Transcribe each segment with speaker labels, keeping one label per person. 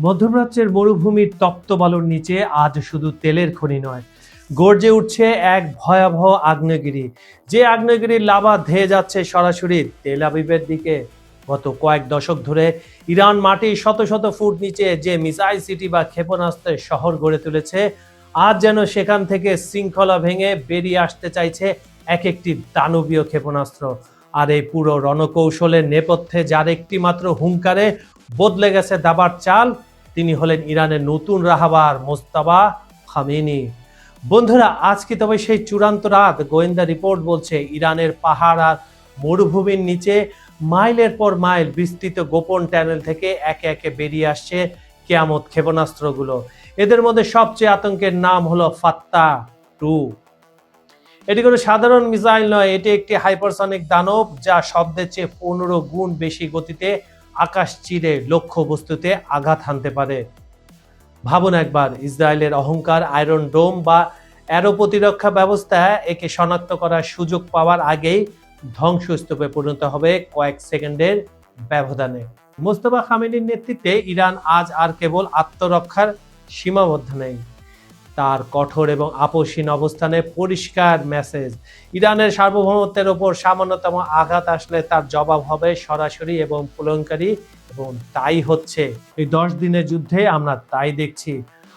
Speaker 1: মধ্যপ্রাচ্যের মরুভূমির তপ্ত বালুর নিচে আজ শুধু তেলের খনি নয়, গর্জে উঠছে এক ভয়াবহ আগ্নেয়গিরি। যে আগ্নেয়গিরির লাভা ধেয়ে যাচ্ছে সরাসরি তেল আবিবের দিকে। গত কয়েক দশক ধরে ইরান মাটির শত শত ফুট নিচে যে মিসাইল সিটি বা ক্ষেপণাস্ত্রের শহর গড়ে তুলেছে, আজ যেন সেখান থেকে শৃঙ্খলা ভেঙে বেরিয়ে আসতে চাইছে এক একটি দানবীয় ক্ষেপণাস্ত্র। আর এই পুরো রণকৌশলের নেপথ্যে যার একটি মাত্র হুঙ্কারে বদলে গেছে দাবার চাল, তিনি হলেন ইরানের নতুন রাহবার মোজতাবা খামেনি। বন্ধুরা, আজকে তবে সেই চূড়ান্ত রাত। গোয়েন্দা রিপোর্ট বলছে ইরানের পাহাড় আর মরুভূমির নিচে মাইলের পর মাইল বিস্তৃত গোপন টানেল থেকে একে একে বেরিয়ে আসছে কেয়ামত ক্ষেপণাস্ত্রগুলো। এদের মধ্যে সবচেয়ে আতঙ্কের নাম হলো ফাত্তা-2। এটি কোনো সাধারণ মিসাইল নয়, এটি একটি হাইপারসনিক দানব যা শব্দের চেয়ে 15 গুণ বেশি গতিতে আকাশ চিরে লক্ষ্য বস্তুতে আঘাত হানতে পারে। ভাবুন একবার, ইসরায়েলের অহংকার আয়রন ডোম বা অ্যারো প্রতিরক্ষা ব্যবস্থা একে শনাক্ত করার সুযোগ পাওয়ার আগেই ধ্বংসস্তূপে পরিণত হবে কয়েক সেকেন্ডের ব্যবধানে। মোস্তফা খামেনির নেতৃত্বে ইরান আজ আর কেবল আত্মরক্ষার সীমাবদ্ধ নেই, তার কঠোর এবং আপোষহীন অবস্থানে পরিষ্কার মেসেজ। ইরানের সার্বভৌমত্বের ওপর সামান্যতম আঘাত আসলে তার জবাব হবে সরাসরি এবং প্রলয়ঙ্কারী, এবং তাই হচ্ছে। এই 10 দিনের যুদ্ধে আমরা তাই দেখছি।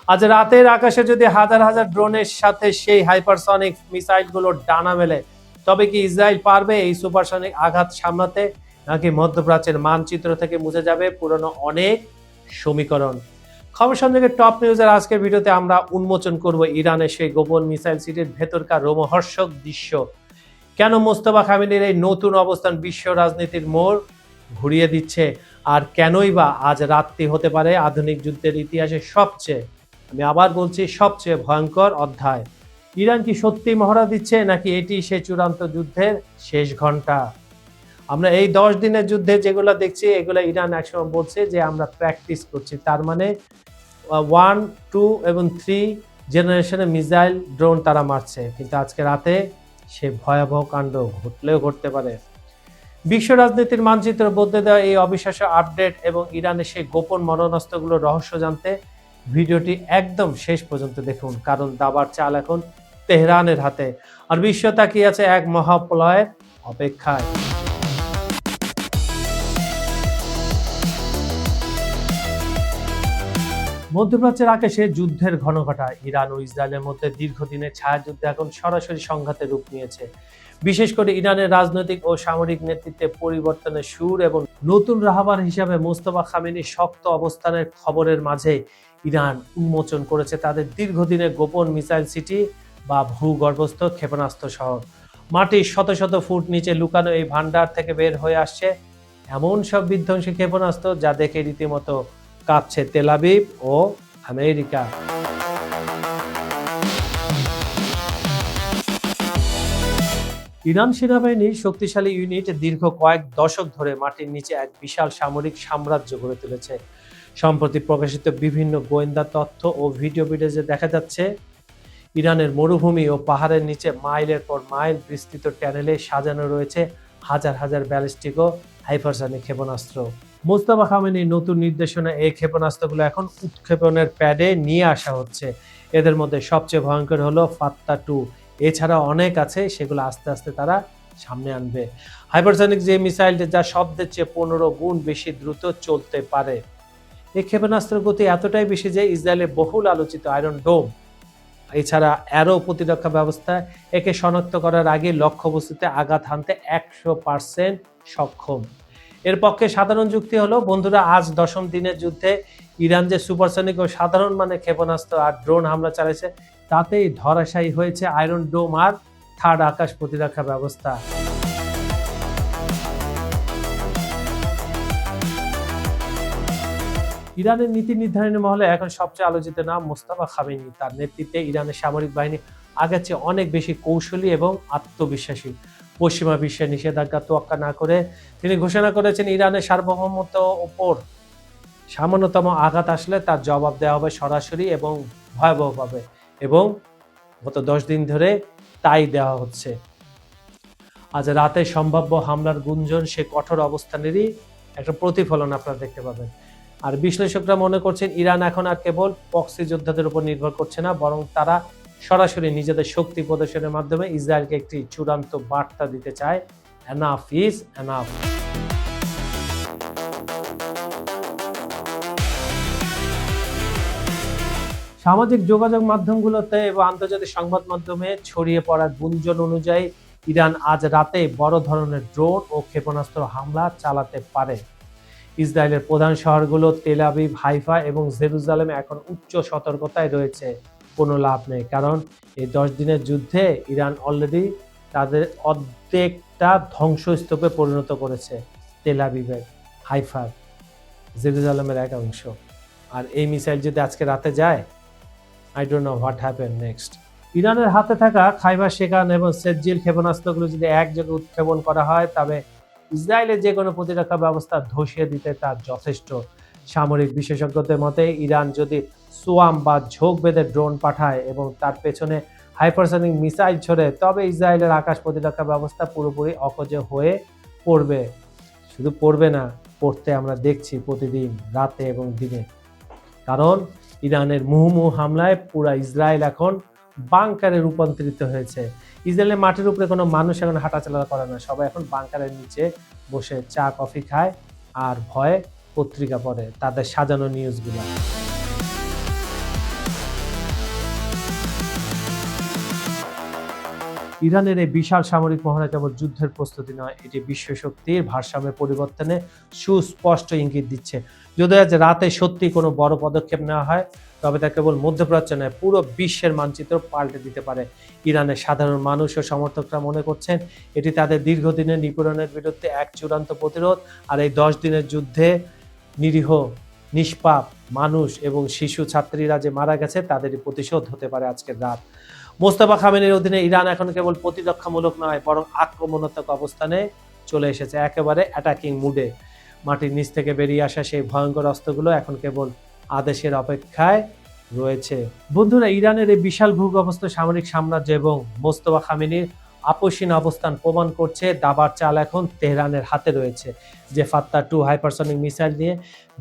Speaker 1: আজ রাতের আকাশে যদি হাজার হাজার ড্রোনের সাথে সেই হাইপারসনিক মিসাইলগুলোর ডানা মেলে, তবে কি ইসরায়েল পারবে এই সুপারসনিক আঘাত সামলাতে, নাকি মধ্যপ্রাচ্যের মানচিত্র থেকে মুছে যাবে পুরনো অনেক সমীকরণ? খবর সংযোগের টপ নিউজের আজকের ভিডিওতে আমরা উন্মোচন করব ইরানের সেই গোপন মিসাইল সিটির ভেতরকার রোমহর্ষক দৃশ্য। কেন মোস্তফা খামেনির এই নতুন অবস্থান বিশ্ব রাজনীতির মোড় ঘুরিয়ে দিচ্ছে, আর কেনই বা আজ রাতটি হতে পারে আধুনিক যুদ্ধের ইতিহাসে সবচেয়ে, আমি আবার বলছি, সবচেয়ে ভয়ঙ্কর অধ্যায়। ইরান কি সত্যি মহড়া দিচ্ছে, নাকি এটি সেই চূড়ান্ত যুদ্ধের শেষ ঘন্টা? আমরা এই 10 দিনের যুদ্ধে যেগুলো দেখছি, এগুলো ইরান একসময় বলছে যে আমরা প্র্যাকটিস করছি, তার মানে 1, 2 এবং 3 জেনারেশনের মিসাইল ড্রোন তারা মারছে। কিন্তু আজকে রাতে সে ভয়াবহ কাণ্ড ঘটলেও ঘটতে পারে। বিশ্ব রাজনীতির মানচিত্র বদলে দেওয়া এই অবিশ্বাস্য আপডেট এবং ইরানের সেই গোপন মরণাস্ত্রগুলোর রহস্য জানতে ভিডিওটি একদম শেষ পর্যন্ত দেখুন, কারণ দাবার চাল এখন তেহরানের হাতে, আর বিশ্ব তাকিয়ে আছে এক মহাপ্রলয়ের অপেক্ষায়। মধ্যপ্রাচ্যের আকাশে যুদ্ধের ঘনঘটা। ইরান ও ইসরায়েলের মধ্যে দীর্ঘদিনের ছায়াযুদ্ধ এখন সরাসরি সংঘাতের রূপ নিয়েছে। বিশেষ করে ইরানের রাজনৈতিক ও সামরিক নেতৃত্বে পরিবর্তনের সুর এবং নতুন রাহবার হিসাবে মোস্তফা খামেনির শক্ত অবস্থানের খবরের মাঝে ইরান উন্মোচন করেছে তাদের দীর্ঘদিনের গোপন মিসাইল সিটি বা ভূগর্ভস্থ ক্ষেপণাস্ত্র শহর। মাটির শত শত ফুট নিচে লুকানো এই ভান্ডার থেকে বের হয়ে আসছে এমন সব বিধ্বংসী ক্ষেপণাস্ত্র যা দেখে রীতিমতো কাঁপছে তেল আবিব ও আমেরিকা। ইরান সেনাবাহিনীর শক্তিশালী ইউনিট দীর্ঘ কয়েক দশক ধরে মাটির নিচে এক বিশাল সামরিক সাম্রাজ্য গড়ে তুলেছে। সম্প্রতি প্রকাশিত বিভিন্ন গোয়েন্দা তথ্য ও ভিডিওতে দেখা যাচ্ছে ইরানের মরুভূমি ও পাহাড়ের নিচে মাইলের পর মাইল বিস্তৃত ট্যানেলে সাজানো রয়েছে হাজার হাজার ব্যালিস্টিক ও হাইপারসনিক ক্ষেপণাস্ত্র। মোস্তফা খামেনির নতুন নির্দেশনা এই ক্ষেপণাস্ত্রগুলো এখন উৎক্ষেপণের প্যাডে নিয়ে আসা হচ্ছে। এদের মধ্যে সবচেয়ে ভয়ঙ্কর হলো ফাত্তা-2। এছাড়া অনেক আছে, সেগুলো আস্তে আস্তে তারা সামনে আনবে। হাইপারসনিক যে মিসাইলটা যা শব্দের চেয়ে 15 গুণ বেশি দ্রুত চলতে পারে। এই ক্ষেপণাস্ত্রের গতি এতটাই বেশি যে ইসরায়েলের বহুল আলোচিত আয়রন ডোম এছাড়া অ্যারো প্রতিরক্ষা ব্যবস্থা একে শনাক্ত করার আগে লক্ষ্যবস্তুতে আঘাত হানতে 100% সক্ষম। এর পক্ষে সাধারণ যুক্তি হলো, বন্ধুরা, আজ 10ম দিনের যুদ্ধে ইরান যে সুপারসনিক ও সাধারণ মানের ক্ষেপণাস্ত্র আর ড্রোন হামলা চালিয়েছে, তাতেই ধরাশায়ী হয়েছে আয়রন ডোম আর থার্ড আকাশ প্রতিরক্ষা ব্যবস্থা। ইরানের নীতি নির্ধারণী মহলে এখন সবচেয়ে আলোচিত নাম মোস্তফা খামেনি। তার নেতৃত্বে ইরানের সামরিক বাহিনী আগের চেয়ে অনেক বেশি কৌশলী এবং আত্মবিশ্বাসী। পশ্চিমা বিশ্বের নিষেধাজ্ঞা তোয়াক্কা না করে তিনি ঘোষণা করেছেন ইরানের সার্বভৌমত্বের ওপর সামান্যতম আঘাত আসলে তার জবাব দেওয়া হবে সরাসরি এবং ভয়াবহভাবে, এবং গত 10 দিন ধরে তাই দেওয়া হচ্ছে। আজ রাতে সম্ভাব্য হামলার গুঞ্জন সে কঠোর অবস্থানেরই একটা প্রতিফলন আপনারা দেখতে পাবেন। আর বিশ্লেষকরা মনে করছেন ইরান এখন আর কেবল প্রক্সি যোদ্ধাদের উপর নির্ভর করছে না, বরং তারা সরাসরি নিজেদের শক্তি প্রদর্শনের মাধ্যমে ইসরায়েলকে একটি চূড়ান্ত বার্তা দিতে চায়, এনাফ ইজ এনাফ। সামাজিক যোগাযোগ মাধ্যমগুলোতে এবং আন্তর্জাতিক সংবাদ মাধ্যমে ছড়িয়ে পড়া গুঞ্জন অনুযায়ী ইরান আজ রাতে বড় ধরনের ড্রোন ও ক্ষেপণাস্ত্র হামলা চালাতে পারে। ইসরায়েলের প্রধান শহরগুলো তেল আবিব, হাইফা এবং জেরুজালেমে এখন উচ্চ সতর্কতায় রয়েছে। কোনো লাভ নেই, কারণ এই 10 দিনের যুদ্ধে ইরান অলরেডি তাদের অর্ধেকটা ধ্বংসস্তূপে পরিণত করেছে তেল আবিবের, হাইফার, জেরুজালেমের এক অংশ। আর এই মিসাইল যদি আজকে রাতে যায়, I don't know what happened next. ইরানের হাতে থাকা খাইবার শেখান এবং সেজ্জিল ক্ষেপণাস্ত্রগুলো যদি এক জায়গায় উৎক্ষেপণ করা হয়, তবে ইসরায়েলের যে কোনো প্রতিরক্ষা ব্যবস্থা ধসিয়ে দিতে তার যথেষ্ট। সামরিক বিশেষজ্ঞদের মতে ইরান যদি সোয়াম বা ঝোঁক বেঁধে ড্রোন পাঠায় এবং তার পেছনে হাইপারসনিক মিসাইল ছড়ে, তবে ইসরায়েলের আকাশ প্রতিরক্ষা ব্যবস্থা পুরোপুরি অকেজো হয়ে পড়বে। শুধু পড়বে না, পড়তে আমরা দেখছি প্রতিদিন রাতে এবং দিনে। কারণ ইরানের মুহুর্মুহু হামলায় পুরা ইসরায়েল এখন বাংকারে রূপান্তরিত হয়েছে। ইসরায়েলের মাটির উপরে কোনো মানুষ এখন হাঁটাচলা করে না, সবাই এখন বাংকারের নিচে বসে চা কফি খায় আর ভয়ে পত্রিকা পড়ে তাদের সাজানো নিউজগুলো। ইরানের এই বিশাল সামরিক মহড়া কেবল যুদ্ধের প্রস্তুতি নয়, এটি বিশ্ব শক্তির ভারসাম্যের পরিবর্তনে সুস্পষ্ট ইঙ্গিত দিচ্ছে। যদি আজ রাতে সত্যি কোনো বড় পদক্ষেপ নেওয়া হয়, তবে তা কেবল মধ্যপ্রাচ্য নয়, পুরো বিশ্বের মানচিত্র পাল্টে দিতে পারে। ইরানের সাধারণ মানুষ ও সমর্থকরা মনে করছেন এটি তাদের দীর্ঘদিনের নিপীড়নের বিরুদ্ধে এক চূড়ান্ত প্রতিরোধ। আর এই 10 দিনের যুদ্ধে নিরীহ নিষ্পাপ মানুষ এবং শিশু ছাত্রীরা যে মারা গেছে, তাদেরই প্রতিশোধ হতে পারে আজকের রাত। মোস্তফা খামেনির অধীনে ইরান এখন কেবল প্রতিরক্ষামূলক নয়, বরং আক্রমণাত্মক অবস্থানে চলে এসেছে, একেবারে অ্যাটাকিং মুডে। মাটির নিচ থেকে বেরিয়ে আসা সেই ভয়ঙ্কর অস্ত্রগুলো এখন কেবল আদেশের অপেক্ষায় রয়েছে। বন্ধুরা, ইরানের এই বিশাল ভূগর্ভস্থ সামরিক সাম্রাজ্য এবং মোস্তফা খামেনির আপসহীন অবস্থান প্রমাণ করছে দাবার চাল এখন তেহরানের হাতে রয়েছে। যে ফাত্তা-2 হাইপারসনিক মিসাইল নিয়ে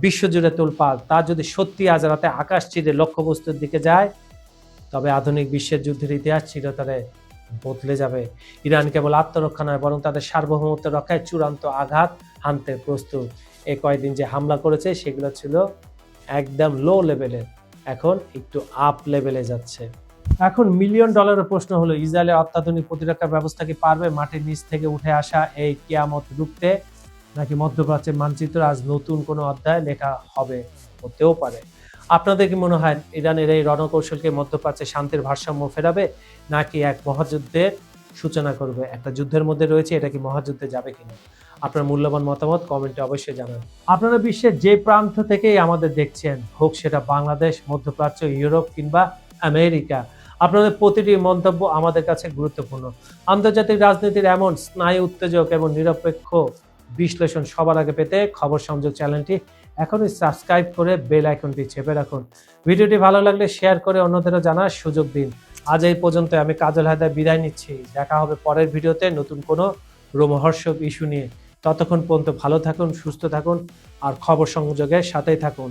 Speaker 1: বিশ্বজুড়ে তোলপাড়, তা যদি সত্যি আজ রাতে আকাশ চিরে লক্ষ্যবস্তুর দিকে যায়, তবে আধুনিক বিশ্বের যুদ্ধের ইতিহাস চিরতরে বদলে যাবে। ইরান কেবল আত্মরক্ষা নয়, বরং তাদের সার্বভৌমত্ব রক্ষায় চূড়ান্ত আঘাত হানতে প্রস্তুত। এই কয়েকদিন যে হামলা করেছে সেগুলো ছিল একদম লো লেভেলের, এখন একটু আপ লেভেলে যাচ্ছে। এখন $মিলিয়ন প্রশ্ন হলো, ইসরায়েলের অত্যাধুনিক প্রতিরক্ষা ব্যবস্থা কি পারবে মাটির নিচ থেকে উঠে আসা এই কিয়ামত রুখতে, নাকি মধ্যপ্রাচ্যের মানচিত্র আজ নতুন কোনো অধ্যায় লেখা হবে? হতেও পারে। আপনাদের কি মনে হয় ইরানের এই রণকৌশলকে মধ্যপ্রাচ্যে শান্তির ভারসাম্য ফেরাবে, নাকি এক মহাযুদ্ধের সূচনা করবে? একটা যুদ্ধের মধ্যে রয়েছে, এটা কি মহাযুদ্ধে যাবে কিনা? আপনার মূল্যবান মতামত কমেন্টে অবশ্যই জানান। আপনারা বিশ্বের যে প্রান্ত থেকেই আমাদের দেখছেন, হোক সেটা বাংলাদেশ, মধ্যপ্রাচ্য, ইউরোপ কিংবা আমেরিকা, আপনাদের প্রতিটি মন্তব্য আমাদের কাছে গুরুত্বপূর্ণ। আন্তর্জাতিক রাজনীতির এমন স্নায়ু উত্তেজক এবং নিরপেক্ষ বিশ্লেষণ সবার আগে পেতে খবর সংযোগ চ্যানেলটি এখনই সাবস্ক্রাইব করে বেল আইকনটি চেপে রাখুন। ভিডিওটি ভালো লাগলে শেয়ার করে অন্যদেরও জানার সুযোগ দিন। আজ এই পর্যন্ত, আমি কাজল হায়দার বিদায় নিচ্ছি। দেখা হবে পরের ভিডিওতে নতুন কোনো রোমহর্ষক ইস্যু নিয়ে। ততক্ষণ পর্যন্ত ভালো থাকুন, সুস্থ থাকুন আর খবর সংযোগের সাথেই থাকুন।